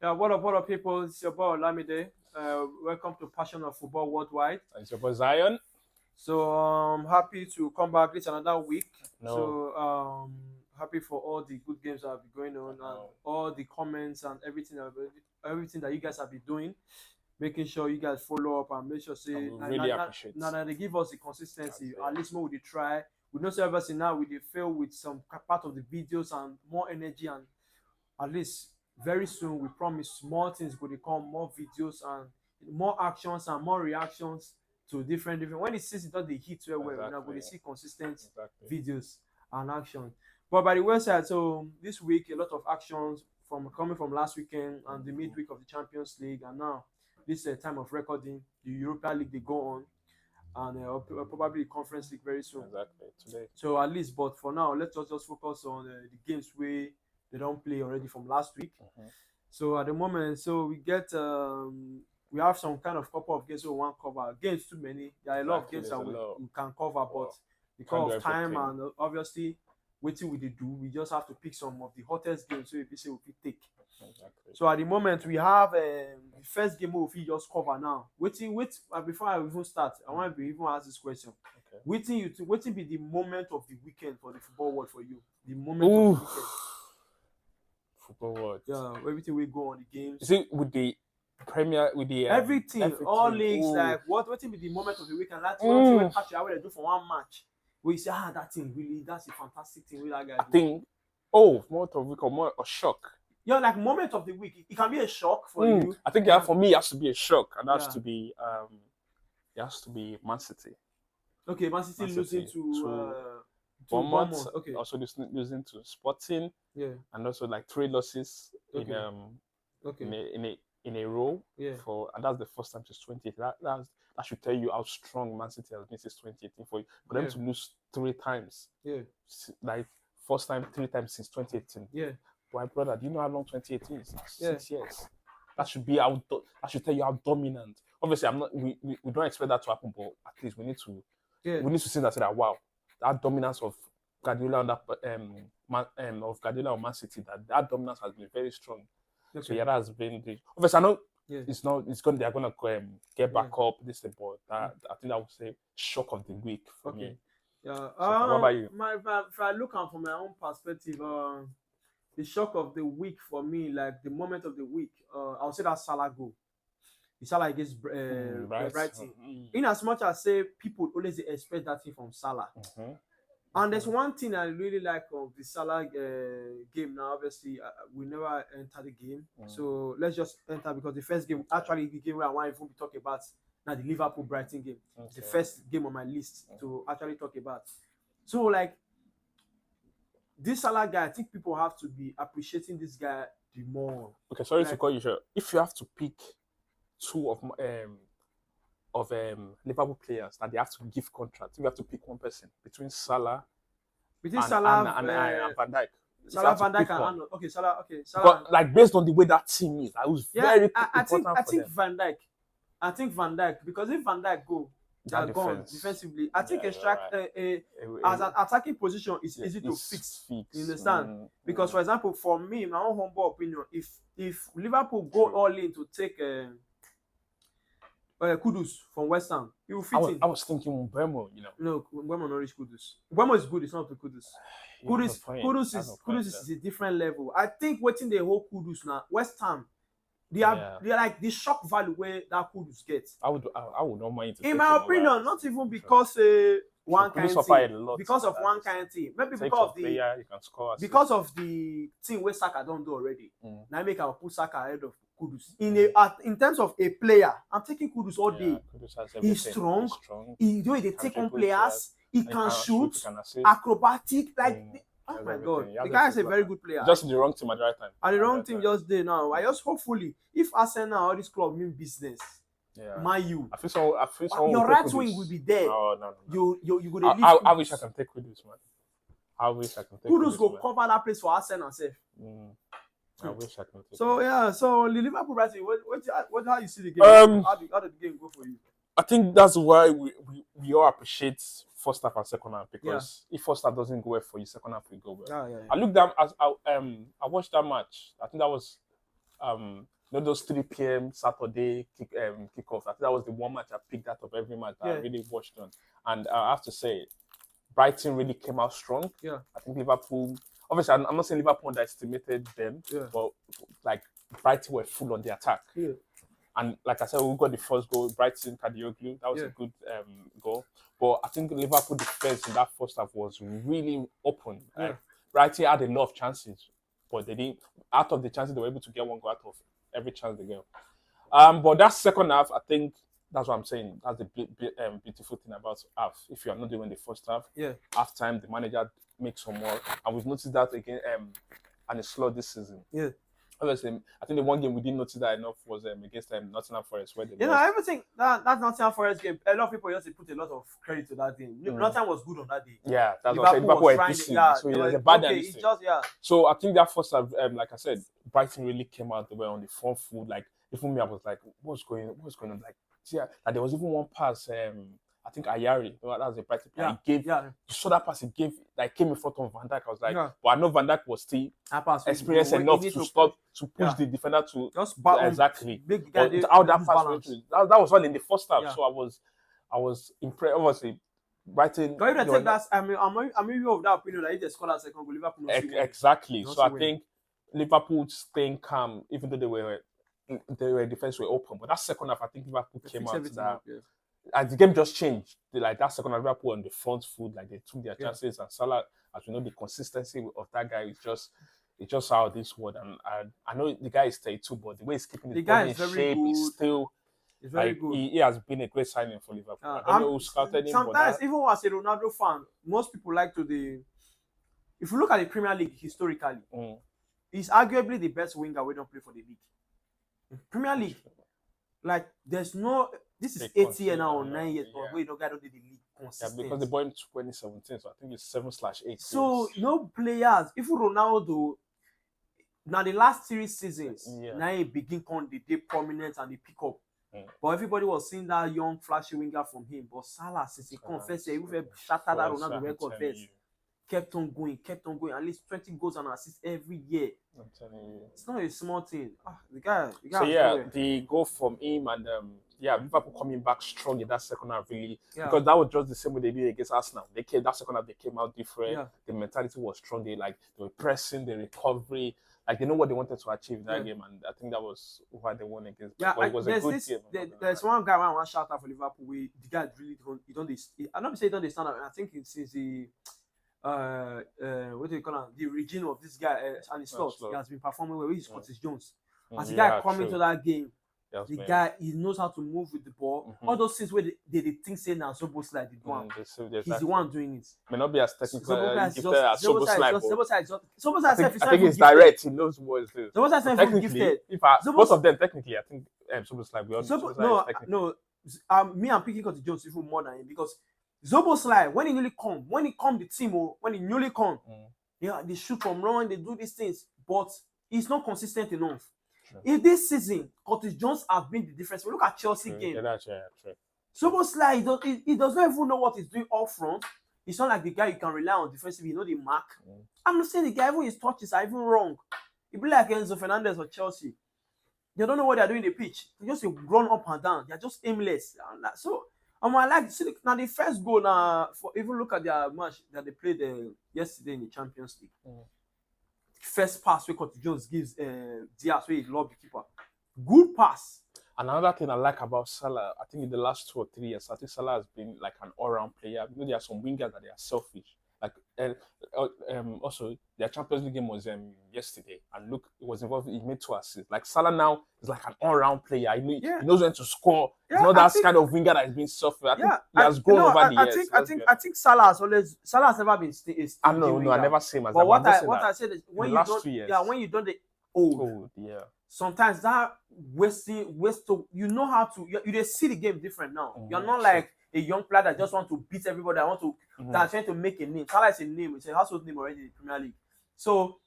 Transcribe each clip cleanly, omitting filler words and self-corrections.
Yeah, what up, people? It's your boy Olamide. Welcome to Passion of Football Worldwide. It's your boy Zion. So happy to come back. It's another week. No. So happy for all the good games that have been going on and all the comments and everything that you guys have been doing. Making sure you guys follow up and make sure say really appreciate. Now that they give us the consistency, at least more we try. We know everything now we fail with some part of the videos and more energy, and at least very soon we promise more things will come, more videos and more actions and more reactions to different when it says it does the hit well, we're not going to see consistent videos and action. But by the website, so this week a lot of actions coming from last weekend and the midweek of the Champions League, and now this time of recording the Europa League they go on, and probably the Conference League very soon. Exactly today. So at least, but for now, let's just focus on the games where they don't play already from last week. So at the moment, so we get we have some kind of couple of games we want to cover. Games too many. There are a lot of games that we can cover, but because of time and obviously waiting with the do, we just have to pick some of the hottest games so we say we can take. Exactly. So at the moment we have the first game we just cover now. Wait before I even start, I want to even ask this question. Okay. Waiting be the moment of the weekend for the football world for you. The moment of the weekend. Football world. Yeah, everything we go on the games. Is it with the Premier, with the everything, all leagues? Like what will be the moment of the weekend? That's one thing we catch I will do for one match. We say, that thing really, that's a fantastic thing with that guy. I think, moment of the week or more a shock. Yeah, like moment of the week. It can be a shock for you. I think for me it has to be a shock, and that's to be it has to be Man City. Okay, Man City losing to Bournemouth. Okay. Also losing to Sporting. Yeah. And also like 3 losses in a row. Yeah. And that's the first time since 2018. That should tell you how strong Man City has been since 2018 for them to lose 3 times. Yeah. Like first time 3 times since 2018. Yeah. My brother, do you know how long 2018 is? 6 Yeah. years. That should be that should tell you how dominant. Obviously, we don't expect that to happen, but at least we need to see that wow, that dominance of Guardiola and of Guardiola or Man City, that dominance has been very strong. Okay. So that has been obviously I know they're gonna get back up this but I think I would say shock of the week for me. Yeah. So what about you? If I look at from my own perspective, the shock of the week for me, like the moment of the week, I would say that Salah goal. The Salah against Brighton. In as much as say people always expect that thing from Salah. And there's one thing I really like of the Salah game now. Obviously, we never enter the game. So let's just enter because the first game, actually the game where I want to be talking about now, the Liverpool-Brighton game. The first game on my list to actually talk about. So like, this Salah guy, I think people have to be appreciating this guy the more. Okay, sorry to call you short. If you have to pick 2 of Liverpool players that they have to give contract, you have to pick one person between Salah and Van Dijk. Salah, Van Dijk, and Arnold. Okay, Salah. But like based on the way that team is, I was very important I think Van Dijk. I think Van Dijk, because if Van Dijk go, they are gone defensively. I think as an attacking position, it's easy to fix. You understand? Because for example, for me, my own humble opinion, if Liverpool go all in to take Kudus from West Ham, he will fit in. I was thinking Mbeumo, No, Mbeumo not reach Kudus. Mbeumo is good, it's not the Kudus. Kudus is a different level. I think waiting the whole Kudus now, West Ham, they're like the shock value where that Kudus gets. I would not mind. In my opinion, not even because one kind of thing. Because of one kind of thing. Maybe because of the player you can score. Because of the thing where Saka don't do already. Now I make our put Saka ahead of Kudus. In terms of a player, I'm taking Kudus all day. He's strong. He take on players. He can shoot. Acrobatic. Oh my God, the guy is a very good player. Just in the wrong team at the right time. And the wrong team just there now. I just hopefully, if Arsenal all this club mean business, Man U. I feel so. Your right wing will be there. No. You go. I wish I can take Kudus, man. I wish I can take Kudus go cover that place for Arsenal self. I wish I can take. So the Liverpool Brighton. What how you see the game? How did the game go for you? I think that's why we all appreciate first half and second half, because if first half doesn't go well for you, second half will go well. I looked down as I watched that match. I think that was not those 3 p.m. Saturday kickoff. I think that was the one match I picked out of every match that I really watched on. And I have to say, Brighton really came out strong. Yeah. I think Liverpool, obviously, I'm not saying Liverpool underestimated them, but like Brighton were full on the attack. Yeah. And like I said, we got the first goal, Brighton, Kadioglu. That was a good goal. But I think Liverpool defense in that first half was really open. Brighton had a lot of chances, but they didn't. Out of the chances, they were able to get one goal out of every chance they get. But that second half, I think that's what I'm saying. That's the beautiful thing about half. If you are not doing the first half, half time, the manager makes some more. And we've noticed that again, and it's slow this season. Yeah. Obviously, I think the one game we didn't notice that enough was against Nottingham Forest, where they lost. I ever think that Nottingham Forest game, a lot of people just put a lot of credit to that game. Nottingham was good on that day. Yeah, that's what I'm saying. Liverpool were pushing, so it was a bad So I think that first, like I said, Brighton really came out. They were on the front foot. Like even me, I was like, what's going on? Like, there was even one pass. I think Ayari, that was a Brighton player. He gave, you saw that pass he gave, like came in front of Van Dijk. I was like, but I know Van Dijk was still experienced enough to push the defender to just exactly. How that pass went through. That was all in the first half. So I was impressed. Obviously, Brighton. Go ahead and take that. I'm of that opinion that if they score that second goal, Liverpool. Exactly. So I think Liverpool staying calm, even though their defense were open, but that second half, I think Liverpool came out that. And the game just changed. That second half, Liverpool on the front foot, like they took their chances. And Salah, as we know, the consistency of that guy is just out of this world. And I know the guy is 32, but the way he's keeping his body in shape is still. It's very good. He has been a great signing for Liverpool. I don't know who scouted him. Sometimes, even as a Ronaldo fan, most people like to if you look at the Premier League historically, he's arguably the best winger we don't play for the league. In Premier League, like there's no. This is 8 years now or 9 years, but we don't get out of the league consistent. Yeah, because they bought in 2017, so I think it's 7/8. So no players, even Ronaldo, now the last 3 seasons, now he begin they prominent and they pick up. But everybody was seeing that young flashy winger from him. But Salah, since he confessed, he even shattered that Ronaldo record first. Kept on going, at least 20 goals and assists every year. I'm telling you. It's not a small thing. The guy so the goal from him and Liverpool coming back strong in that second half really because that was just the same way they did against Arsenal. That second half they came out different. Yeah. The mentality was strong. They were pressing, the recovery, like they know what they wanted to achieve in that game, and I think that was why they won against. Yeah, it was a good game. There's one guy I want to shout out for Liverpool. The guy really I don't say he don't understand. I think it's since the what do you call it? The origin of this guy and his slot. He has been performing well with Curtis Jones. As the guy coming to that game, the guy he knows how to move with the ball. All those things where they think say now Szoboszlai did one. He's the one doing it. May not be as technical as Szoboszlai. I think it's direct. He knows what he's doing. Szoboszlai is gifted. Most of them technically, I think Szoboszlai. No. Me, I'm picking Curtis Jones even more than him because. Szoboszlai, when he newly come the team, when he newly come, they shoot from run, they do these things, but he's not consistent enough. Sure. In this season, Curtis Jones has been the difference. We look at Chelsea game. Szoboszlai, he does not even know what he's doing up front. He's not like the guy you can rely on defensively. You know the mark. I'm not saying the guy, even his touches are even wrong. He be like Enzo Fernandez or Chelsea. They don't know what they're doing in the pitch. They just run up and down. They're just aimless. So. I like now the first goal now. Even look at their match that they played yesterday in the Champions League. First pass where Curtis Jones gives Diaz where he lobbed the keeper. Good pass. Another thing I like about Salah, I think in the last 2 or 3 years, I think Salah has been like an all-round player. You know, there are some wingers that they are selfish. Like also their Champions League game was yesterday, and look, it was involved. He made 2 assists. Like Salah now is like an all-round player. He knows when to score. He's not that kind of winger that has been selfish. I think he has grown over the years. I think Salah has never been a no, I never say him as that. But what I said is when you don't the old, sometimes that waste to you know how to you see the game different now. You're not like a young player that just want to beat everybody. I want to that trying to make a name. Salah is a name. It's a household name already in the Premier League. So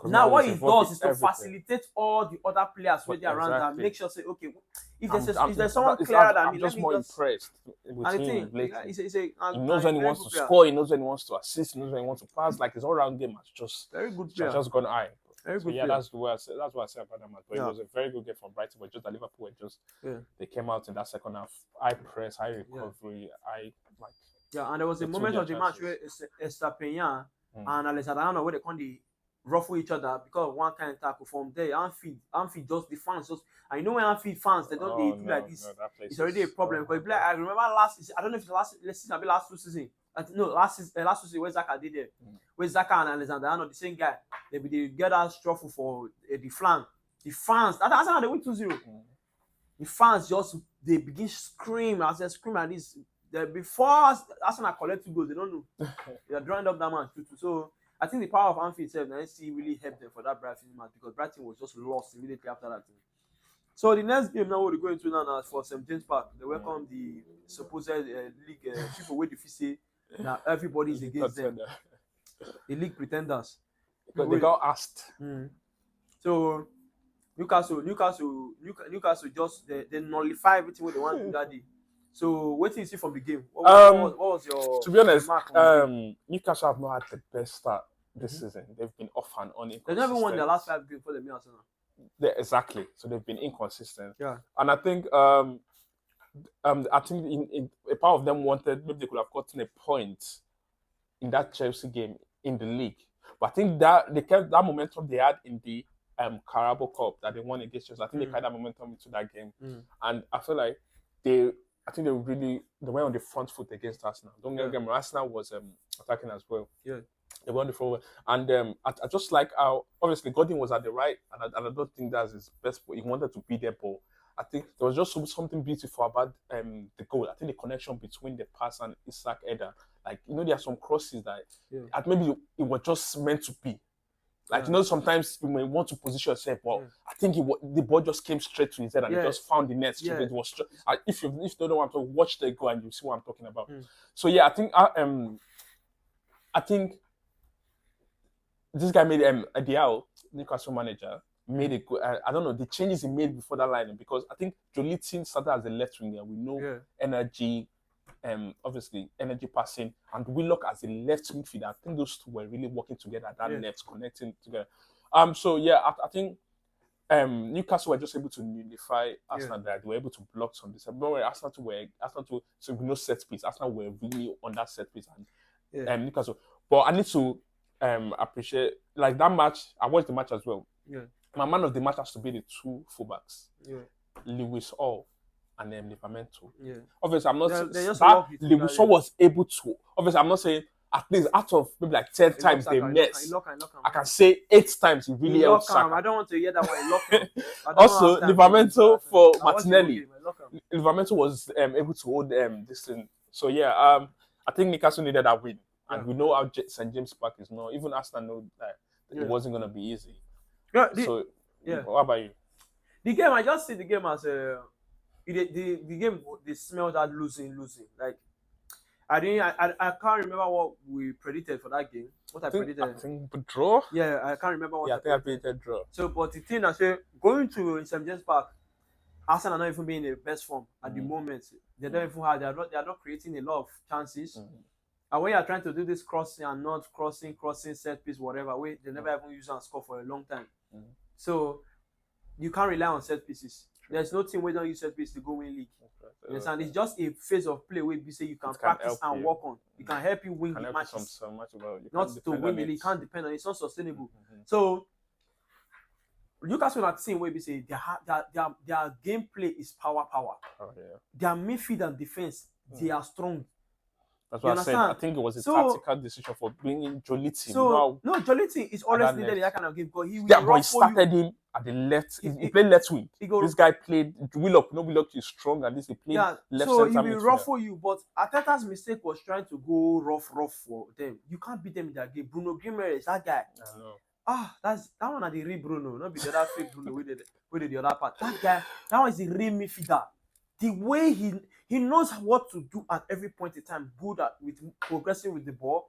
now what he does is to facilitate all the other players where they're around and make sure say okay, if there's someone clearer than me, I'm just more impressed with him lately. He knows when he wants to player. score. He knows when he wants to assist. He knows when he wants to pass. Like his all-round game has just very good player. Just gone high. Very good. Yeah, that's what I said about that match. But it was a very good game from Brighton. But just that Liverpool were just they came out in that second half. High press, high recovery, and there was a moment of the match where Estapenya and Alexander Arnold where they can't ruffle each other because of one kind of tackle from there. Anfield just the fans just, and you know when Anfield fans they don't do like this. It's already a problem because I remember I don't know if it's last season, maybe last 2 seasons. Last season where Xhaka did it, where Xhaka and Alexander Arnold, the same guy, they get that struggle for the flank. The fans, that's how they win 2-0. The fans just they begin scream as they scream at this. Before Arsenal collect 2 goals, they don't know. They are drawing up that match 2-2. So I think the power of Anfield itself, really helped them for that Brighton match because Brighton was just lost immediately after that. So the next game now we're going to now for St. James Park. They welcome the supposed league people with the say that everybody is against them. The league pretenders. But they got asked. So Newcastle just they nullify everything what they want to do that day. So what do you see from the game? What was your? To be honest, Newcastle have not had the best start this season. They've been off and on. They've never won their last 5 games for the Arsenal. Exactly. So they've been inconsistent. Yeah. And I think in a part of them wanted maybe they could have gotten a point in that Chelsea game in the league. But I think that they kept that momentum they had in the Carabao Cup that they won against Chelsea. I think they carried that momentum into that game. And I feel like they went on the front foot against Arsenal. Don't get me wrong, Arsenal was attacking as well. Yeah. They won the forward. And I just like how obviously Godin was at the right, and I don't think that's his best, but he wanted to be there, but I think there was just something beautiful about the goal. I think the connection between the pass and Isaac Eder. Like, there are some crosses that maybe it was just meant to be. Like, sometimes you may want to position yourself, but I think the ball just came straight to his head and he just found the net. It was if you don't know what I'm talking, watch the goal and you see what I'm talking about. So yeah, I think this guy made Diao, Newcastle manager, made a good. I don't know the changes he made before that line because I think Joelinton started as a left winger. We know energy. Obviously energy passing, and Willock as a left midfielder. I think those two were really working together at that left, connecting together. So yeah, I think Newcastle were just able to nullify Arsenal. That they were able to block some. Arsenal to so we know set piece. Arsenal were really on that set piece, and Newcastle. But I need to appreciate like that match. I watched the match as well. Yeah. My man of the match has to be the 2 fullbacks. Yeah. Lewis Hall and Livramento. Yeah. Obviously, I'm not that Lewis Hall was able to. Obviously, I'm not saying at least out of maybe like 10 times they met. I can say 8 times he really helped Saka. I don't want to hear that one. Also, Livramento for Martinelli. Livramento was able to hold this thing. So yeah, I think Newcastle needed that win, and we know how St. James Park is now. Even Arsenal know that it wasn't going to be easy. What about you? The game, I just see the game as the game. They smell that losing. Like I can't remember what we predicted for that game. I think draw. Yeah, I can't remember what. I think I predicted draw. So, but the thing I say, going to St. James Park, Arsenal are not even being in the best form at the moment. They don't even have. They are not creating a lot of chances. And when you are trying to do this crossing and not crossing set piece, whatever way, they never even use and score for a long time. So you can't rely on set pieces. There's no team where don't use set pieces to go win league. You understand? It's just a phase of play where you say you can practice and work on. It can help you win the matches. Not to win the league. You can't depend on it. It's not sustainable. So Newcastle are the same way we say their gameplay is power. Their midfield and defense, they are strong. That's what I said. I think it was a tactical decision for bringing Joelinton. No, Joelinton is always needed in that kind of game because he started him at the left. He played left wing. This guy played Willock. Willock is strong, and he played left center. So he will ruffle you, but Arteta's mistake was trying to go rough for them. You can't beat them in that game. Bruno Guimaraes, that guy. I know. That one are the real Bruno, not be the other fake Bruno. We did the other part. That guy, that one is the real midfielder. The way he knows what to do at every point in time. Good at with progressing with the ball.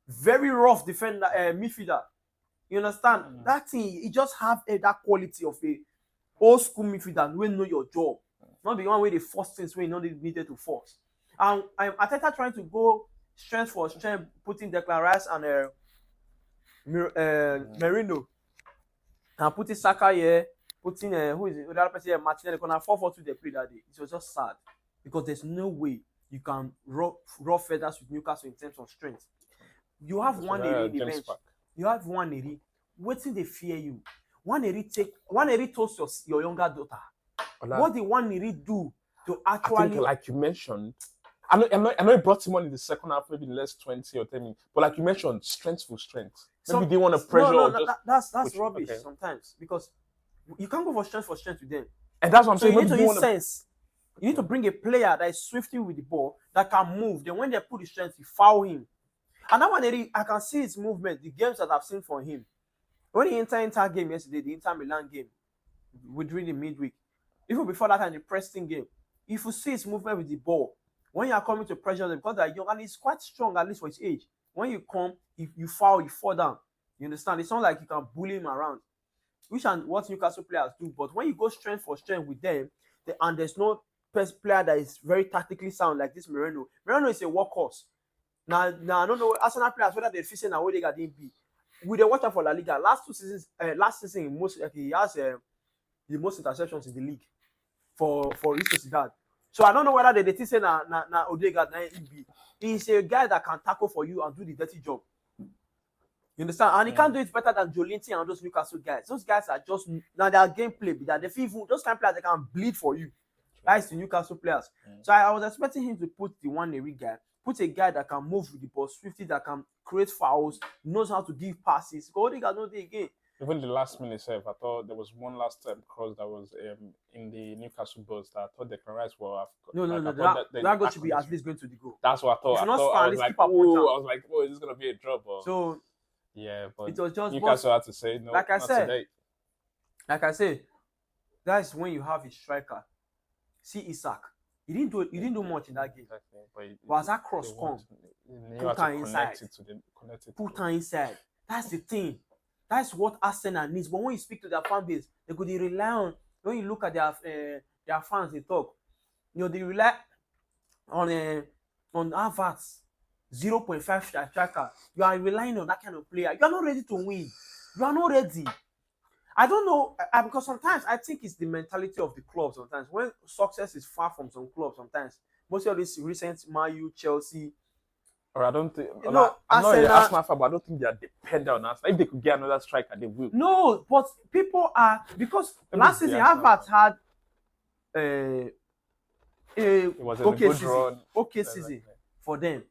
Very rough defender, midfielder. You understand? That thing, he just have that quality of a old school midfielder who know your job. Not the one way they force things where you know they needed to force. And Arteta trying to go strength for strength, putting Declan Rice and Merino and putting Saka here, putting who is the other person here, Martinelli, on a 4-4-2 they played that day. It was just sad because there's no way you can raw feathers with Newcastle in terms of strength. You have one in the bench. You have one area. Waiting they fear you. One area toast your younger daughter. What did one area do to actually? I think, like you mentioned, I know it brought him on in the second half, maybe in the last 20 or 10 minutes. But like you mentioned, strength for strength. Maybe they want to pressure. No, that's rubbish sometimes because you can't go for strength with them. And that's what I'm saying. You need to use sense. You need to bring a player that is swifty with the ball, that can move. Then when they put the strength, you foul him. And that one, I can see his movement, the games that I've seen from him. When he entered Inter game yesterday, the Inter Milan game, during the midweek, even before that time, the Preston game, if you see his movement with the ball, when you are coming to pressure them, because they're young and he's quite strong, at least for his age. When you come, if you foul, you fall down. You understand? It's not like you can bully him around, which and what Newcastle players do. But when you go strength for strength with them, and there's no player that is very tactically sound like this Moreno. Moreno is a workhorse. Now I don't know Arsenal players whether they're facing a way they got be. With the watcher for La Liga, last season he has the most interceptions in the league for Real Sociedad. So I don't know whether they say na Odegaard na be. He's a guy that can tackle for you and do the dirty job. You understand? And he can't do it better than Joelinton and those Newcastle guys. Those guys are just now their gameplay. Those kind of players that can bleed for you. That's the Newcastle players. So I was expecting him to put the one every guy, put a guy that can move with the ball swiftly, that can create fouls, knows how to give passes. Odegaard knows the again. Even the last minute save, I thought there was one last cross that was in the Newcastle box that I thought Declan Rice were. No. That goal should be at least going to the goal. That's what I thought. I was like, oh, is this going to be a drop? Or... So, yeah, but it was just Newcastle had to say, no, like I said, today. Like I said, that's when you have a striker. See Isak. He didn't do much in that game. Exactly. But as that cross come, put her inside. Put her inside. That's the thing. That's what Arsenal needs. But when you speak to their fan base, they could rely on. When you look at their fans, they talk. They rely on Havertz, 0.5 striker. You are relying on that kind of player. You are not ready to win. You are not ready. I don't know, because sometimes I think it's the mentality of the club. Sometimes when success is far from some clubs, sometimes most of these recent Man U, Chelsea. Or I don't think. I'm not an Arsenal fan, but I don't think they are dependent on Arsenal. If they could get another striker, they will. No, but people are, because last season Havertz had okay season for them,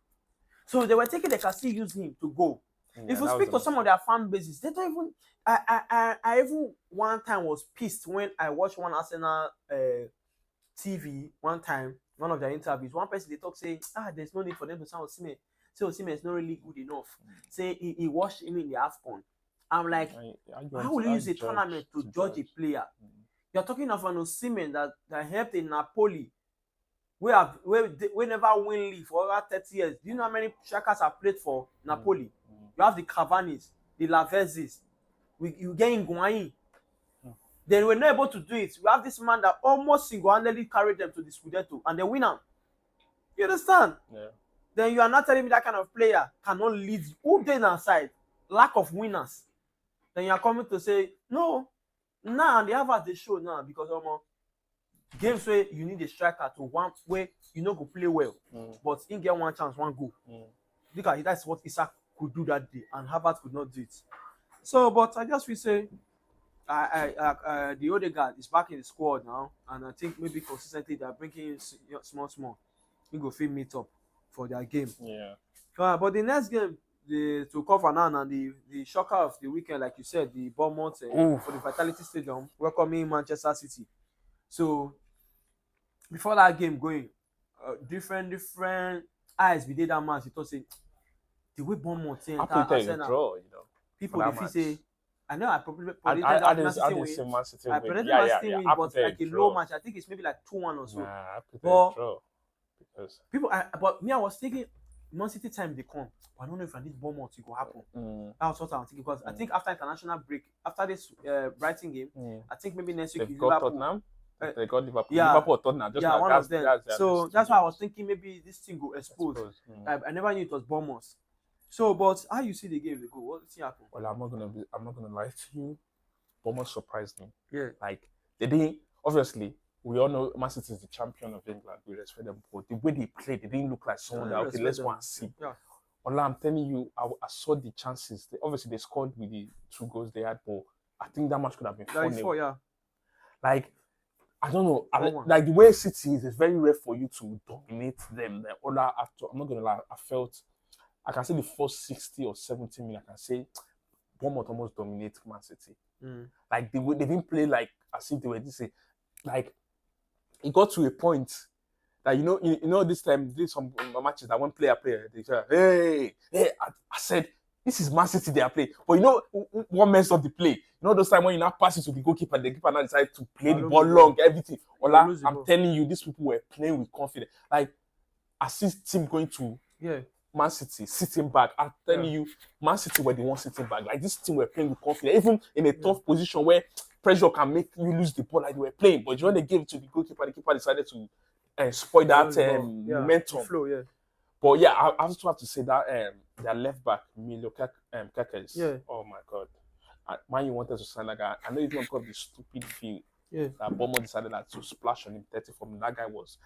so they were thinking they can still use him to go. Yeah, if you speak to some of their fan bases, they don't even. I even one time was pissed when I watched one Arsenal TV one time, one of their interviews. One person they talk say, there's no need for them to sign Osimhen. Say Osimhen is not really good enough. Say he watched him in the AFCON. I'm like, how will you use a tournament to judge a player? You're talking of an Osimhen that helped in Napoli. We never win league for over 30 years. Do you know how many strikers have played for Napoli? You have the Cavani's, the Lavezzi's. You get Higuain. They were not able to do it. We have this man that almost single-handedly carried them to the Scudetto and they win them. You understand? Yeah. Then you are not telling me that kind of player cannot lead. Who then aside? Lack of winners. Then you are coming to say, no. Now they have at the show now because games where you need a striker to one way you know go play well. But he get one chance, one goal. Because that's what Isak could do that day and Havertz could not do it. So, but I just will say, the Odegaard is back in the squad now, and I think maybe consistently they're bringing in small. He go feel meet up for their game. Yeah. But the next game, to cover now, and the shocker of the weekend, like you said, the Bournemouth for the Vitality Stadium welcoming Manchester City. So, before that game going, different eyes we did that match. It was the way Bournemouth I could tell you draw, you know. People if you say, I know I probably predicted Man City win, but like a low match. I think it's maybe like 2-1 or so. I but draw because people, but me, I was thinking Man City time they come. But I don't know if this Bournemouth it will happen. That was what I was thinking because I think after international break, after this Brighton game, I think maybe next week they've got Tottenham. They got Liverpool. Yeah, Liverpool or Tottenham. Just one of them. So that's why I was thinking maybe this thing will expose. I never knew it was Bournemouth. So, but how you see the game they go? What did happen? Well, I'm not gonna lie to you. Bournemouth surprised me. Yeah. Like they didn't. Obviously, we all know Man City is the champion of England. We respect them, but the way they played, they didn't look like someone that okay, let's go and see. Yeah. Ola, I'm telling you, I saw the chances. Obviously, they scored with the 2 goals they had, but I think that match could have been 4-0. Yeah. Like, I don't know. Like the way City is, it's very rare for you to dominate them. The other after, I'm not gonna lie, I can say the first 60 or 70 minutes, I can say Bournemouth almost dominate Man City. Like they didn't play like as if they were this. Like it got to a point that you know this time there's some matches that one player they say, hey, I said this is Man City they are playing, but you know what messed up the play? You know those time when you now pass it to the goalkeeper, the keeper now decided to play the ball long, everything. Ola, I'm telling you, these people were playing with confidence. Like assist team going to Man City sitting back. I'm telling you, Man City were the one sitting back. Like this team were playing with confidence, even in a tough position where pressure can make you lose the ball like they were playing. But when they gave it to the goalkeeper decided to spoil that momentum. Flow, But yeah, I also have to say that their left back, Milo Kekes. Oh my God. Man, you wanted to sign that guy. I know it's not because of the stupid feel that Bournemouth decided to splash on him 30 from him. That guy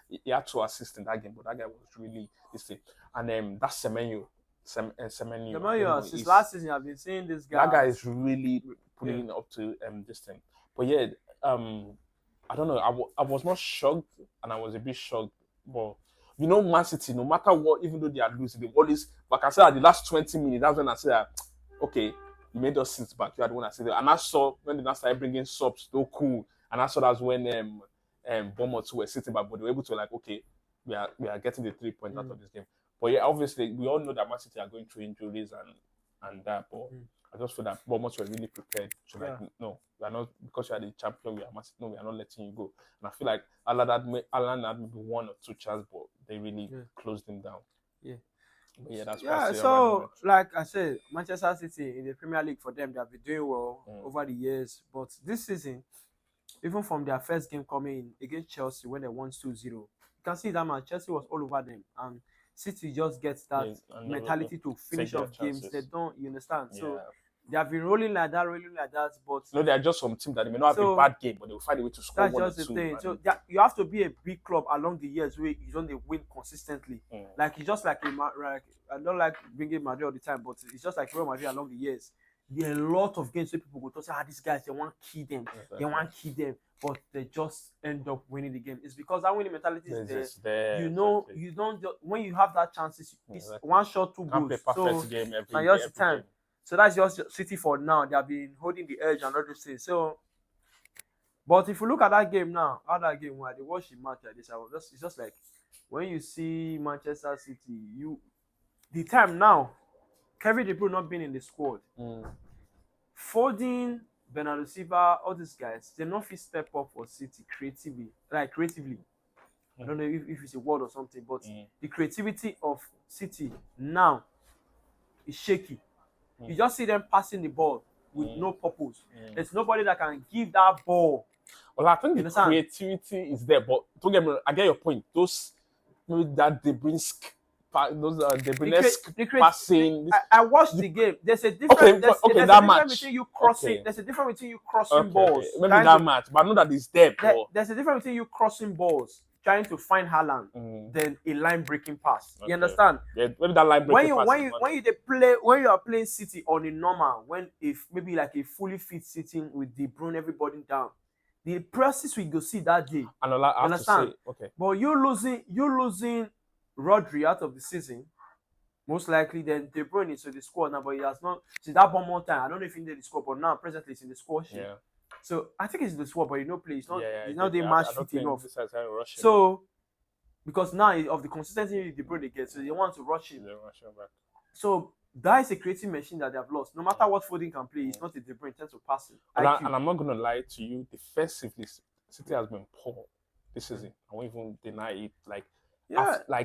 he had 2 assists in that game, but that guy was really this thing. And that's Semenyo. Semenyo, since last season, I've been seeing this guy. That guy is really putting up to this thing. But yeah, I don't know. I was not shocked, and I was a bit shocked. But you know, Man City, no matter what, even though they are losing, they always. Like I said, at the last 20 minutes, that's when I said, okay, you made us sit back. You had one I said, and I saw when they started bringing subs, so cool. And I saw that's when Bournemouth were sitting back, but they were able to okay, we are getting the 3 points out of this game. But yeah, obviously we all know that Man City are going through injuries and that, but I just feel that Bournemouth were really prepared to no, we are not, because you are the champion, we are not letting you go. And I feel like Alan had maybe 1 or 2 chances, but they really closed him down. Yeah. But yeah, that's so like I said, Manchester City in the Premier League for them, they have been doing well over the years. But this season, even from their first game coming in against Chelsea when they won 2-0, you can see that man, Chelsea was all over them. And City just gets that mentality to finish off games. They don't, you understand? Yeah. So they have been rolling like that, but no, they are just some team that they may not have a bad game, but they will find a way to score. That's just the thing. So you have to be a big club along the years where you don't win consistently. Like it's just like I don't like bringing Madrid all the time, but it's just like Real Madrid along the years. There are a lot of games where people go to say, these guys, they want to kill them. They want to kill them. But they just end up winning the game. It's because that winning mentality is there. You know, you don't just, when you have that chances, it's 1 shot, 2 goals. So game every time. Game. So that's just City for now. They have been holding the edge and all those things. So, but if you look at that game now, how that game went, they watch the match like this. It's just like when you see Manchester City, the time now, Kevin De Bruyne not being in the squad, Foden, Bernardo Silva, all these guys, they not fit step up for City creatively. I don't know if it's a word or something, but the creativity of City now is shaky. You just see them passing the ball with no purpose. There's nobody that can give that ball. Well, I think the creativity is there, but don't get me wrong, I get your point. Those that De Bruyne passing. I watched the game. There's a difference. Between you crossing. There's a difference between you crossing balls. Maybe that match, but I know that it's there. There's a difference between you crossing balls, trying to find Haaland, than a line breaking pass. You understand? Yeah, maybe that line breaking pass. When you are playing City on a normal, if maybe like a fully fit sitting with De Bruyne, everybody down, the process we go see that day. And I understand? But you're losing Rodri out of the season, most likely then De Bruyne is in the squad now, but he has not since that one more time. I don't know if he did the squad, but now presently he's in the squad sheet. Yeah. So I think he's in the squad, but he no play. He's not the match fit enough. So because now of the consistency De Bruyne gets, so they want to rush him. So that is a creative machine that they have lost. No matter what Foden can play, it's not a De Bruyne in terms of passing. And I'm not gonna lie to you, defensively, City has been poor this season. I won't even deny it. Like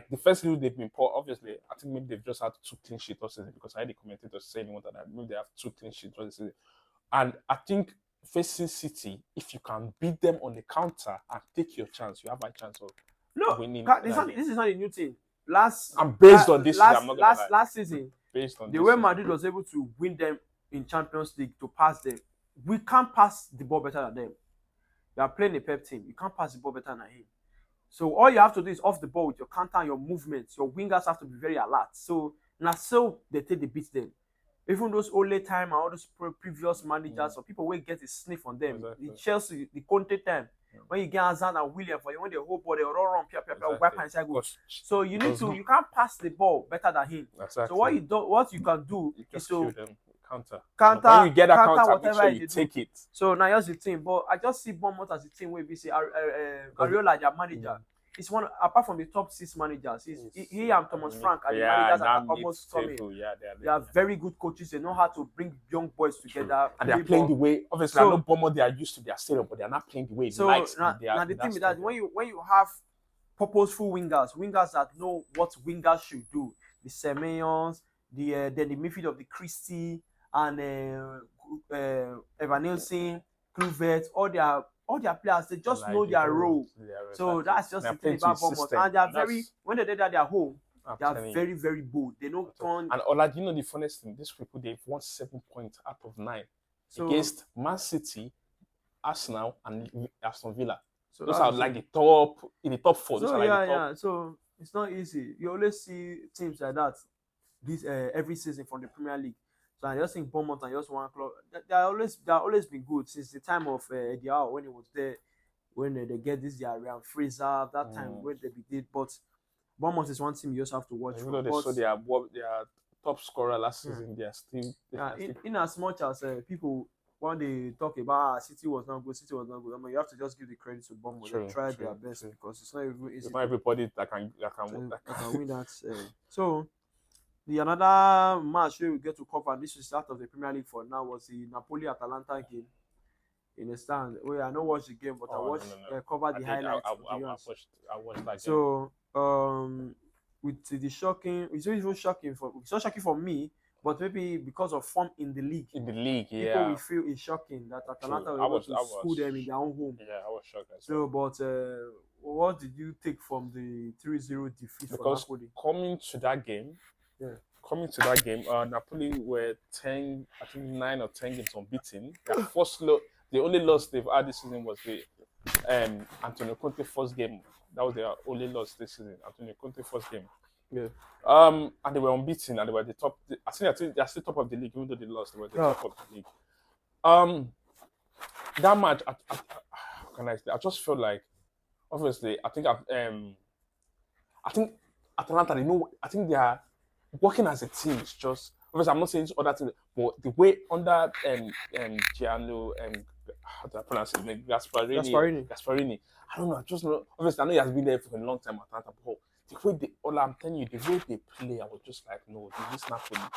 defensively, they've been poor. Obviously, I think maybe they've just had 2 clean sheets this season because I had the commentators saying that maybe they have 2 clean sheets this season. And I think facing City, if you can beat them on the counter and take your chance, you have a chance of winning. This is not a new thing. Last season, based on the way Madrid was able to win them in Champions League to pass them, we can't pass the ball better than them. You are playing a Pep team. You can't pass the ball better than him. So all you have to do is off the ball with your counter and your movements. Your wingers have to be very alert. So now they take the beat them. Even those Ole time and all those previous managers or people will get a sniff on them. Exactly. The Chelsea, the Conte time. When you get Hazard and William for you, when they whole ball, they all run, wipe inside goal. So you can't pass the ball better than him. Exactly. So what you can do is to counter. When you get that counter, whatever sure you take it. So now here's the thing. But I just see Bournemouth as a team where we say Areola, their manager. He's one apart from the top 6 managers. He and Thomas Frank are the managers that are almost coming. They are very good coaches. They know how to bring young boys together. And they are playing the way. Obviously, I know Bournemouth, they are used to their stadium, but they are not playing the way. So now the thing is that when you have purposeful wingers that know what wingers should do, the Semenyons, then the midfield of the Christie and Evan Nielsen, Kluivert, all their players, they just know their role. So that's just the thing about Bournemouth. And they are when they're at their home, they are very, very bold. They don't turn. And Ola, you know the funniest thing? These people, they've won 7 points out of 9 against Man City, Arsenal, and Aston Villa. So those are like the top 4. So So it's not easy. You always see teams like that every season from the Premier League. So I just think Bournemouth and just one club. They are always been good since the time of Eddie Howe when he was there. When they get this Ryan Fraser, that time when they did. But Bournemouth is one team you just have to watch. Even though they saw their top scorer last season, they are still. In as much as people when they talk about City was not good, I mean, you have to just give the credit to Bournemouth. They tried their best because it's not even easy. It's not everybody that can win that. So. The another match we get to cover, this is out of the Premier League for now, was the Napoli-Atalanta game in the stand. Well, I don't watch the game, but I covered the highlights. I watched that game. So, with the shocking, it's not even shocking it's not shocking for me, but maybe because of form in the league. People will feel it's shocking that Atalanta were able to school them in their own home. Yeah, I was shocked. So, but what did you take from the 3-0 defeat for Napoli? Coming to that game, Napoli were 9 or 10 games unbeaten. The only loss they've had this season was the Antonio Conte first game. That was their only loss this season. Antonio Conte first game. Yeah. And they were unbeaten, and they were the top. I think they're still top of the league, even though they lost. They were the top of the league. That match, I just felt like, obviously, I think Atalanta. I think they are working as a team. Is just obviously I'm not saying other things, but the way under Gianlu how do I pronounce his name? Gasparini. I don't know. I just know. Obviously, I know he has been there for a long time at Atalanta, but the way I'm telling you, the way they play, I was just like, no, this is not Napoli.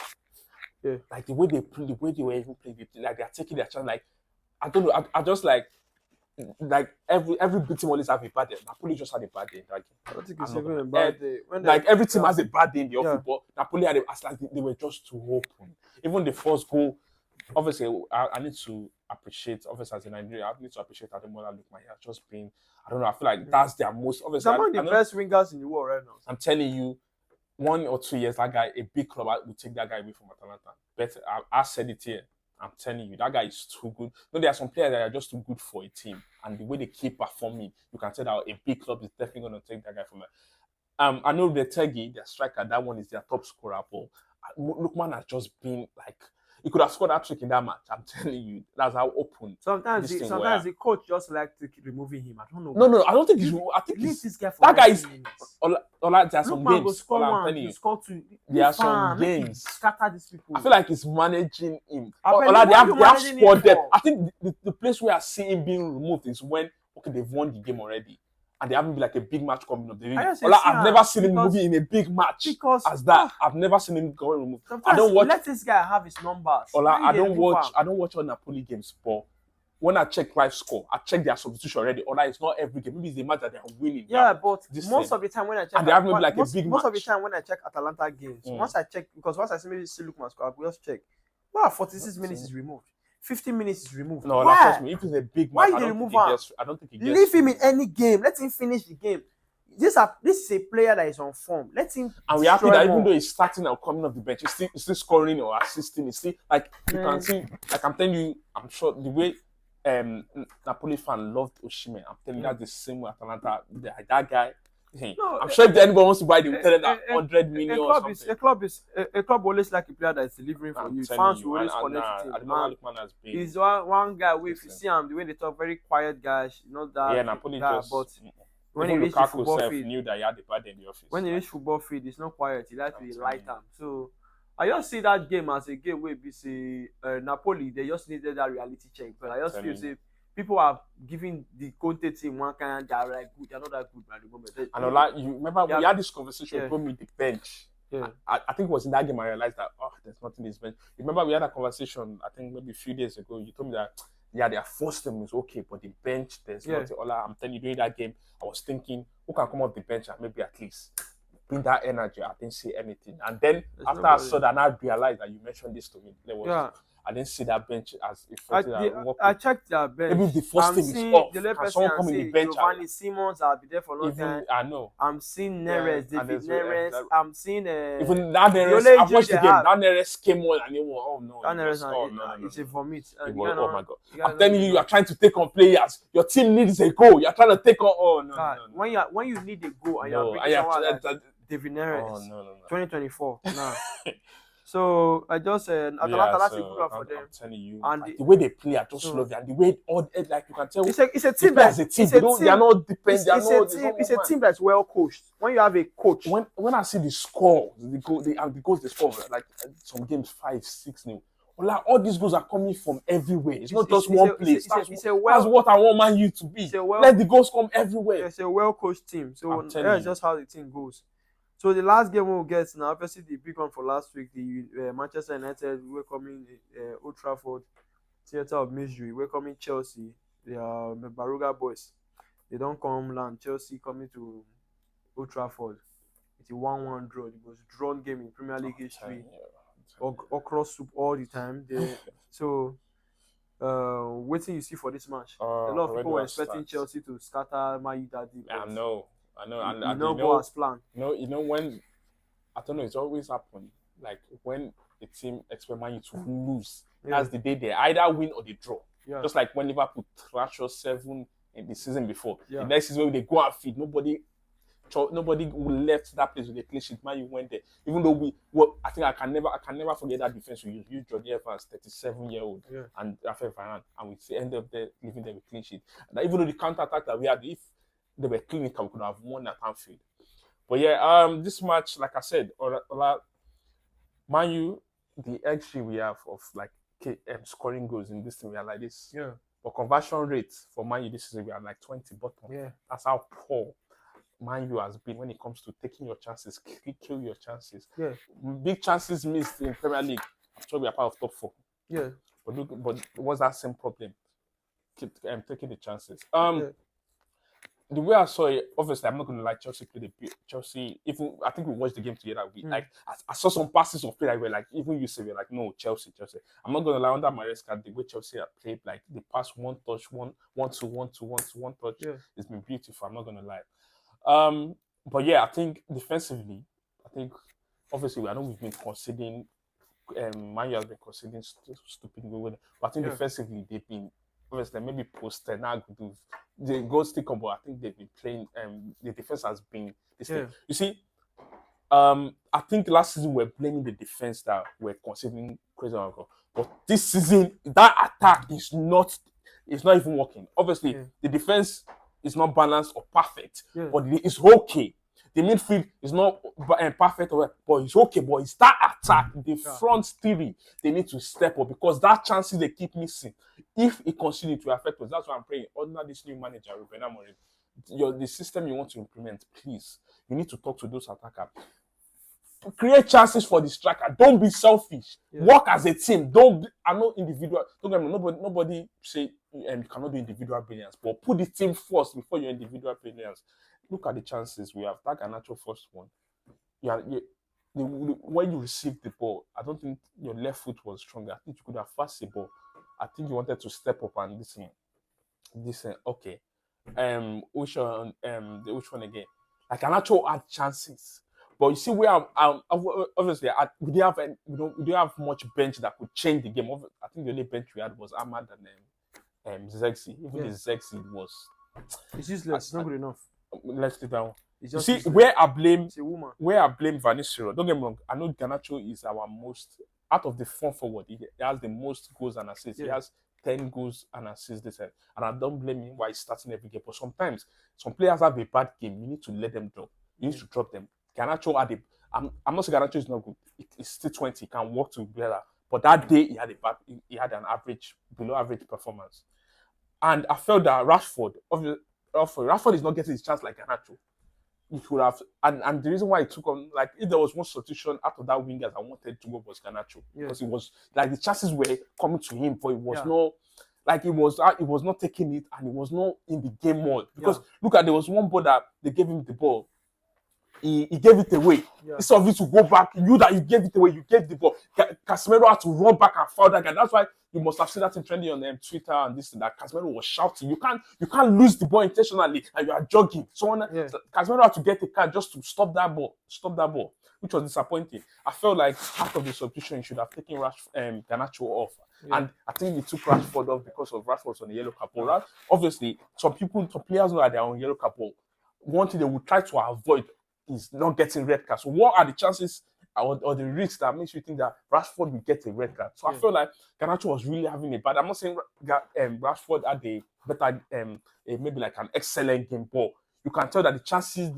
Yeah. Like the way they play, the way they were even playing, like they're taking their chance. Like I don't know. I just like every big team always have a bad day. Napoli just had a bad day in that game. I don't think it's even a bad day. Like every team has a bad day in the football. Napoli had they were just too open. Even the first goal, obviously, I need to appreciate. Obviously, as a Nigerian, I need to appreciate Ademola Lookman. He has just been. I don't know. I feel like that's their most. Obviously, among the best wingers in the world right now. I'm telling you, 1 or 2 years, that guy, a big club will take that guy away from Atalanta. But I said it here. I'm telling you, that guy is too good. No, there are some players that are just too good for a team, and the way they keep performing, you can tell that a big club is definitely going to take that guy from it. I know Retegi, their striker, that one is their top scorer, but Lookman has just been like, he could have scored that trick in that match. I'm telling you, that's how open. Sometimes the coach just like to keep removing him. I don't know. No, I don't think he's. I think this guy for that guy is. There are some Lookman games. Score one, I'm telling you, score two. There are some games. Scatter these people. I feel like he's managing him. They have squad depth. I think the place where I see him being removed is when they've won the game already. And they haven't been like a big match coming up. I've never seen him moving in a big match as that. I've never seen him going removed. I don't watch. Let this guy have his numbers. I don't watch all Napoli games, but when I check live score, I check their substitution already. It's not every game. Maybe it's a match that they are winning. Yeah, but most of the time when I check, and they have maybe like a big match. Most of the time when I check Atalanta games, once I see maybe Lookman score, I will just check. 46 minutes is removed. 15 minutes is removed. No, trust me. If it's a big match, I don't think he gets. Leave him in any game. Let him finish the game. this is a player that is on form. Let him. And we're happy that even though he's starting or coming off the bench, he's still scoring or assisting. He's still like you can see. Like I'm telling you, I'm sure the way Napoli fan loved Osimhen. I'm telling you that's the same way Atalanta. That guy. No, I'm sure if anyone wants to buy, they will tell them that 100 million or something. A club always like a player that is delivering for you. Fans will always connect with him. He's one guy where if you see him, the way they talk, very quiet guys, not that. Yeah, Napoli just. But when he reached the football field, knew that he had the bad in the office. When he reached football field, it's not quiet. He likes to be light up. So I just see that game as a game where we say Napoli, they just needed that reality check. But I just feel say people are giving the Conte team one kind of they're like good, they're not that good at the moment. And like you remember we had this conversation with me the bench. Yeah. I think it was in that game I realized that there's nothing in this bench. Remember we had a conversation, I think maybe a few days ago. You told me that their first team is okay, but the bench there's nothing. I'm telling you, during that game, I was thinking who can come off the bench and maybe at least bring that energy. I didn't see anything. And then after I saw that, I realized that you mentioned this to me. I didn't see that bench as effective. I checked their bench. Maybe the first team is off. Can someone come in the bench? Giovanni Simons, I'll be there for a long time. I know. I'm seeing Neres, David Neres. I'm seeing even that Neres. I watched the game. That Neres came on and it was no. That Neres, it's a vomit. Oh my god! I'm telling you, are trying to take on players. Your team needs a goal. You're trying to take on. Oh no. When you need a goal and you're bringing someone like David Neres. 2024. Nah. So I just Atalanta, that's a good one for them. I'm telling you, and the way they play, I just love it. And the way like you can tell, it's a team that's they are not dependent. It's a team that's well coached. When you have a coach, when I see the score, the goals they score like some games 5-6-0. Like all these goals are coming from everywhere. It's not just one place. That's what I want Man U to be. Let the goals come everywhere. It's a well coached team. So that's just how the team goes. So the last game we'll get now, obviously the big one for last week, the Manchester United welcoming Old Trafford, Theatre of Misery, welcoming Chelsea, the Baruga boys. They don't come land. Chelsea coming to Old Trafford. It's a 1-1 draw. The most drawn game in Premier League history. Okra soup all the time. So, waiting you see for this match. A lot of people were expecting Chelsea to scatter Man U that day. I know. And go as planned. You know when I don't know, it's always happened. Like when a team expect Man U to lose, that's the day they either win or they draw. Yeah. Just like when Liverpool thrashed us 7 in the season before. Yeah. The next season when they go and feed, nobody left that place with a clean sheet. Man U went there. Even though I think I can never forget that defense we used Jordi Evans, 37-year-old, and Rafael Varane, and we ended up there leaving them with clean sheet. And even though the counter attack that we had, if they were clinical, we could have won at Anfield. But this match, like I said, Man U, the XG we have of like scoring goals in this thing, we are like this. Yeah. But conversion rate for Man U this season, we are like 20 bottom. Yeah. That's how poor Man U has been when it comes to taking your chances, kill your chances. Yeah. Big chances missed in Premier League. I'm sure we are part of top 4. Yeah. But what's that same problem? Keep taking the chances. The way I saw it, obviously, I'm not going to like Chelsea play Chelsea. Even I think we watched the game together. I saw some passes of play that were like, even you say we're like, no, Chelsea. I'm not going to lie, under Maresca, the way Chelsea have played, like they pass one touch, one touch. Yeah. It's been beautiful. I'm not going to lie. But I think defensively, obviously I know we've been conceding. Man U has been conceding stupid goals, but I think defensively they've been. Obviously, maybe post now the goals still come, but I think they've been playing. The defense has been this thing. You see, I think last season we were blaming the defense that we're conceding crazy amount of goals, but this season that attack is not even working. Obviously, the defense is not balanced or perfect, but it's okay. The midfield is not perfect, but it's okay. But it's that attack, the front three, they need to step up because that chances they keep missing. If it continues to affect us, that's why I'm praying. Under this new manager, Ruben Amorim, the system you want to implement, please, you need to talk to those attackers. Create chances for the striker. Don't be selfish. Work as a team. I'm not individual. Don't get me. Nobody say you cannot do individual brilliance, but put the team first before your individual brilliance. Look at the chances we have. That Garnacho first one. When you received the ball, I don't think your left foot was stronger. I think you could have passed the ball. I think you wanted to step up and listen. Okay. Which one again? Like Garnacho had chances. But you see, obviously we didn't have much bench that could change the game. I think the only bench we had was Ahmad and Zexi. Even the Zexi was. It's useless. It's not good enough. Let's leave that one. You see, where I blame Vinicius. Don't get me wrong. I know Garnacho is our most out of the front forward. He has the most goals and assists. He has 10 goals and assists this time. And I don't blame him why he's starting every game. But sometimes some players have a bad game. You need to let them drop. You need to drop them. Garnacho had I'm not saying Garnacho is not good. It's still 20. He can work together. But that day he had an average, below average performance. And I felt that Rashford is not getting his chance like Garnacho. He could have, and the reason why he took on, like, if there was one substitution after that wingers I wanted to go was Garnacho, because it was like the chances were coming to him, but it was not like it was not taking it, and it was not in the game mode. Because look at, there was one ball that they gave him the ball, he gave it away. Instead of it to go back, you gave it away, you gave the ball. Casemiro had to run back and foul that guy. That's why you must have seen that in trending on Twitter and this and that. Casemiro was shouting. You can't lose the ball intentionally and you are jogging. Casemiro had to get a card just to stop that ball, which was disappointing. I felt like after the substitution, you should have taken Garnacho off. And I think he took Rashford off because of Rashford on the yellow card. Obviously, some players know that they're on yellow card. One thing they would try to avoid is not getting red cards. So what are the chances or the risks that makes you think that Rashford will get a red card? So I feel like Garnacho was really having a bad. I'm not saying Rashford had a better, maybe like an excellent game, but you can tell that the chances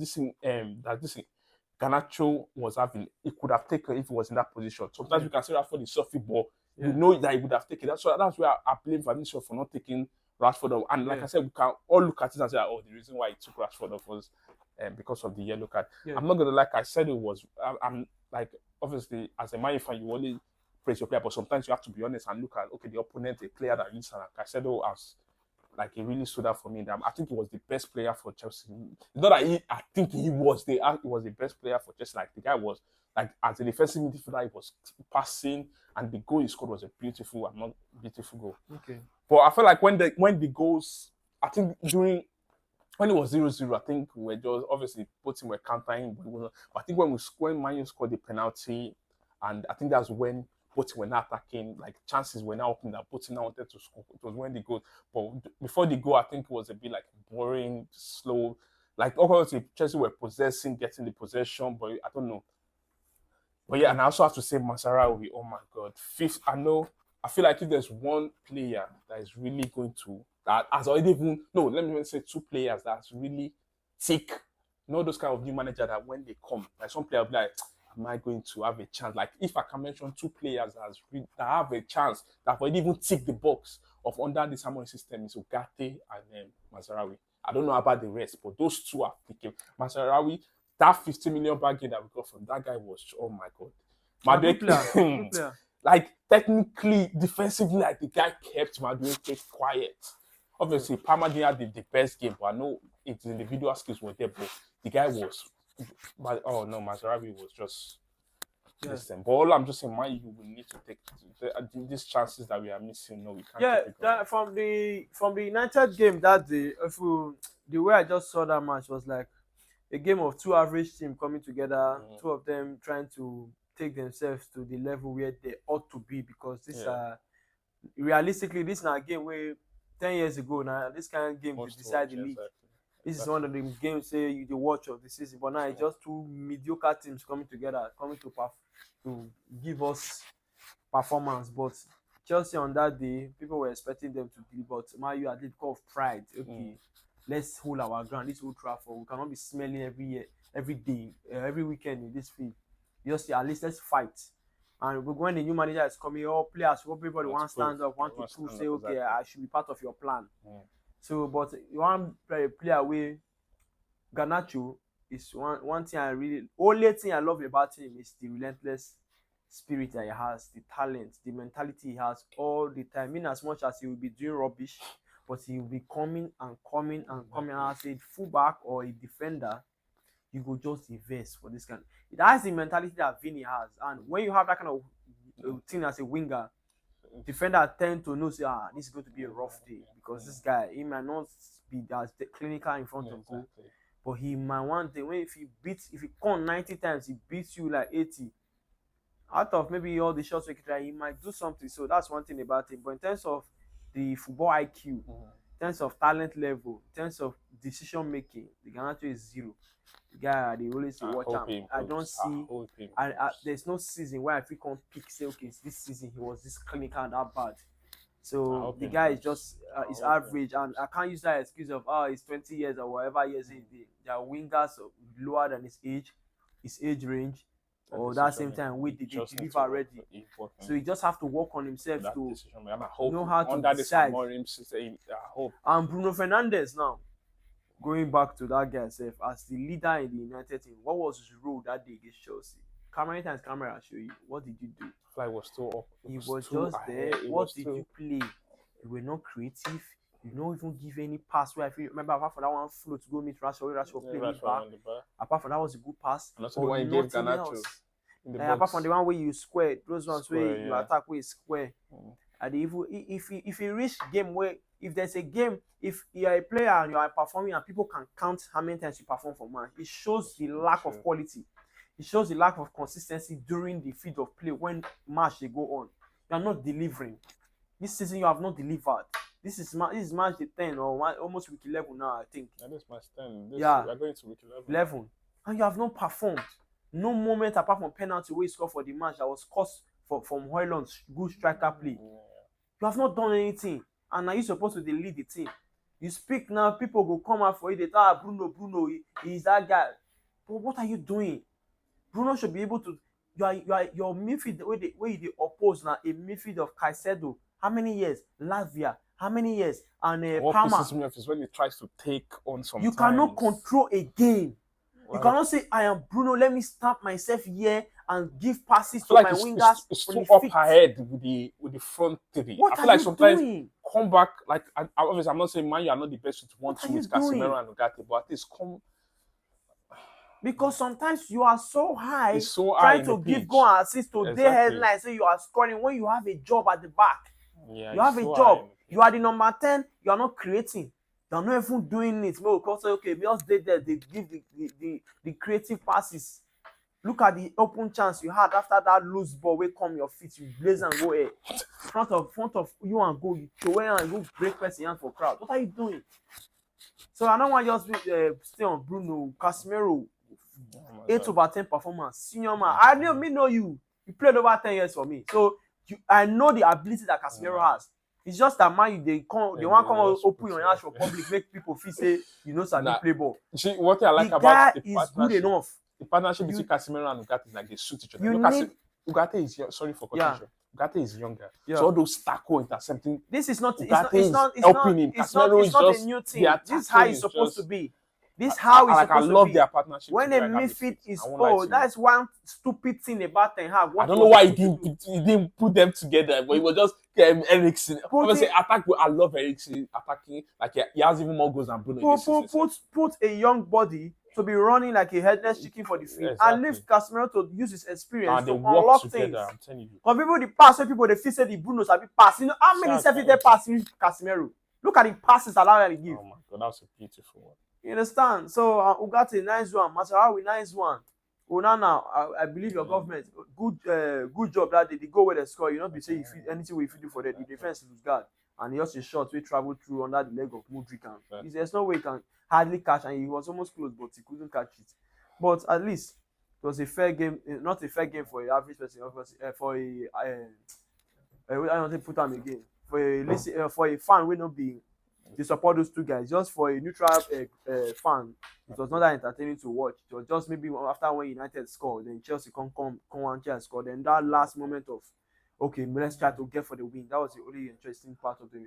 Garnacho was having, he could have taken if he was in that position. Sometimes you can say Rashford is soft ball. You know that he would have taken that. So that's where I blame Vinicius for not taking Rashford off. And like I said, we can all look at it and say, oh, the reason why he took Rashford off was because of the yellow card. I'm not gonna, like I said, it was. I'm like, obviously as a Man U fan, you only praise your player, but sometimes you have to be honest and look at the opponent, a player that is like Caicedo as like he really stood out for me. I think he was the best player for Chelsea. It's not that I think he was the best player for Chelsea. Like the guy was like, as a defensive midfielder, he was passing, and the goal he scored was a beautiful goal. Okay. But I feel like when the goals, I think when it was 0-0, I think we were just, obviously both teams were countering, but I think when Man U scored the penalty, and I think that's when both teams were not attacking, like chances were now open that both teams now wanted to score. It was when the goal, but before the goal, I think it was a bit like boring, slow. Like obviously Chelsea were getting the possession, but I don't know. But yeah, and I also have to say Mazraoui, oh my God, fifth. I feel like if there's one player that is really going to, that has already let me even say two players that's really thick. You know those kind of new manager that when they come, like some player will be like, am I going to have a chance? Like if I can mention two players that have a chance, that have already even tick the box of under this Harmony system, is Ugarte and Mazraoui. I don't know about the rest, but those two are picking. Mazraoui, that 50 million bargain that we got from that guy was, oh my God. Good player. Like technically, defensively, like the guy kept Madueke quiet. Obviously, Palmer didn't have the best game, but I know its individual skills were there, but the guy was, Mazraoui was just listen. But all I'm just saying, Man U will need to take these chances that we are missing. No, we can't. Yeah, from the United game that day, the way I just saw that match was like a game of two average teams coming together, two of them trying to take themselves to the level where they ought to be, because realistically, this is not a game where 10 years ago now, this kind of game to decide the league. This is one of the games you watch of the season, but now it's just two mediocre teams coming together, coming to give us performance. But Chelsea on that day, people were expecting them to be, but Man U at least because of pride. Okay, let's hold our ground. This Old Trafford, we cannot be smelling every day, every weekend in this field. Just at least let's fight. And when the new manager is coming, all players, everybody want to stand up, want to prove, say, okay, I should be part of your plan. So, but you want to play away. Garnacho is one thing only thing I love about him is the relentless spirit that he has, the talent, the mentality he has all the time. In as much as he will be doing rubbish, but he will be coming and coming and coming. And I say, fullback or a defender, you go just invest for this kind. That's the mentality that Vinny has, and when you have that kind of thing as a winger, defender tend to know, say, this is going to be a rough day, because this guy, he might not be as clinical in front of goal, But he might one day, if he come 90 times, he beats you like 80. Out of maybe all the shots we could try, he might do something. So that's one thing about him. But in terms of the football IQ, in terms of talent level, in terms of decision making, the Garnacho is zero. The guy, they always watch him. I don't see. There's no season where I feel can pick. Say, okay, this season he was this clinical and that bad. So the guy is just is average, and I can't use that excuse of he's 20 years or whatever years they are wingers lower than his age range. Or that same time, we deliver already. So he just have to work on himself to know how to decide. And Bruno Fernandes now, going back to that guy self, as the leader in the United team, what was his role that day against Chelsea? Camera times camera show you. What did you do? Fly was still up. He was just there. What did you play? You were not creative. You don't even give any pass. Where I feel remember apart from that one flow to go meet Rashford play me back. Apart from that was a good pass. And also the one you gave Garnacho. Apart from the one where you square, those ones where you attack where you square. And if you reach game where if there's a game, if you are a player and you are performing and people can count how many times you perform for match, it shows the lack of quality. It shows the lack of consistency during the field of play when match they go on. You are not delivering. This season you have not delivered. This is match the 10 or almost week 11 now, I think. That is match 10. We are going to week 11. And you have not performed. No moment apart from penalty where you score for the match that was cost from Højlund's good striker play. You have not done anything. And now you're supposed to lead the team. You speak now, people go come out for you. They tell Bruno, he's that guy. But what are you doing? Bruno should be able to. Your midfield where you oppose now a midfield of Caicedo. How many years? Latvia. How many years? And what Palmer. pisses me off is when he tries to take on some. You cannot control a game. Wow. You cannot say, I am Bruno, let me stamp myself here and give passes to my wingers. It's too up ahead with the front three. What I feel like sometimes doing? Come back, like obviously I'm not saying man, you are not the best to 1-2 with Casemiro and Ugarte, but at least come. Because sometimes you are so high trying to give goal and assist to their headline, so you are scoring when you have a job at the back. Yeah, you have a job. You are the number 10, you are not creating. You're not even doing it. No, because okay, just they give the creative passes. Look at the open chance you had after that loose ball will come your feet, you blaze and go ahead. Front of you and go, you throw and go break person hand for crowd. What are you doing? So I don't want just stay on Bruno, Casemiro, 8/10 performance, senior man. I don't know you. You played over 10 years for me, so I know the ability that Casemiro has. It's just that man, they want to come open your hands for public, make people feel say you know some play ball. See what I like the about the guy is good enough. The partnership between Casemiro and Ugarte is like they suit each other. Ugarte is sorry for confusion. Ugarte is younger, so all those tackle intercepting. This is not. It's not a new thing. This is how it's supposed to be. This how it's supposed to be. I love their partnership. When a midfield is that's one stupid thing about Ten Hag. I don't know why he didn't put them together, but he was just Eriksen. Obviously, I love Eriksen attacking. Like he has even more goals than Bruno. Put a young body to be running like a headless chicken for the field, and leave Casemiro to use his experience to unlock things. I'm telling you. Because people they feel say the Brunos have been passing. You know how many self-defeated passes Casemiro? Look at the passes allowed that he give. Oh my God, that was a beautiful one. You understand? So Ugarte nice one, Mazarawi nice one. Onana, I believe your government good job that they go where they score. You not be saying anything we do for that. The defense lose guard, and just a shot we travel through under the leg of Mudryk. There's no way he can hardly catch, and he was almost close, but he couldn't catch it. But at least it was a fair game, not a fair game for an average person, for I don't think put them again for a fan will not be. To support those two guys, just for a neutral fan, it was not that entertaining to watch. It was just maybe after when United scored, then Chelsea come and score. Then that last moment of okay, let's try to get for the win. That was the only interesting part of the